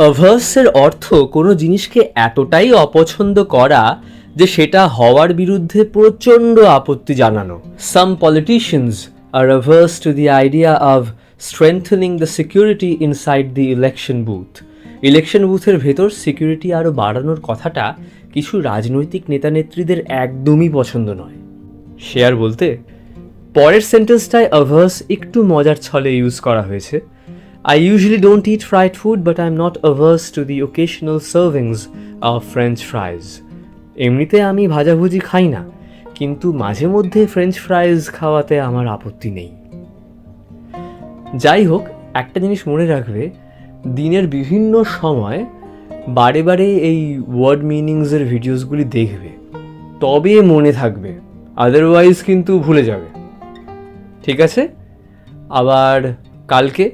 অ্যাভার্সের অর্থ কোনো জিনিসকে এতটাই অপছন্দ করা যে সেটা হওয়ার বিরুদ্ধে প্রচণ্ড আপত্তি জানানো। Some politicians are averse to the idea of strengthening the security inside the election booth. Election বুথের ভেতর সিকিউরিটি আরও বাড়ানোর কথাটা কিছু রাজনৈতিক নেতানেত্রীদের একদমই পছন্দ নয়। শেয়ার বলতে পরের সেন্টেন্সটায় অ্যাভার্স একটু মজার ছলে ইউজ করা হয়েছে। I usually don't eat fried food, but I'm not averse to the occasional servings of French fries. এমনিতে আমি ভাজাভুজি খাই না, কিন্তু মাঝে মধ্যে ফ্রেঞ্চ ফ্রাইজ খাওয়াতে আমার আপত্তি নেই। যাই হোক, একটা জিনিস মনে রাখবে, দিনের বিভিন্ন সময় বারে বারে এই ওয়ার্ড মিনিংসের ভিডিওসগুলি দেখবে, তবে মনে থাকবে, আদারওয়াইজ কিন্তু ভুলে যাবে। ঠিক আছে, আবার কালকে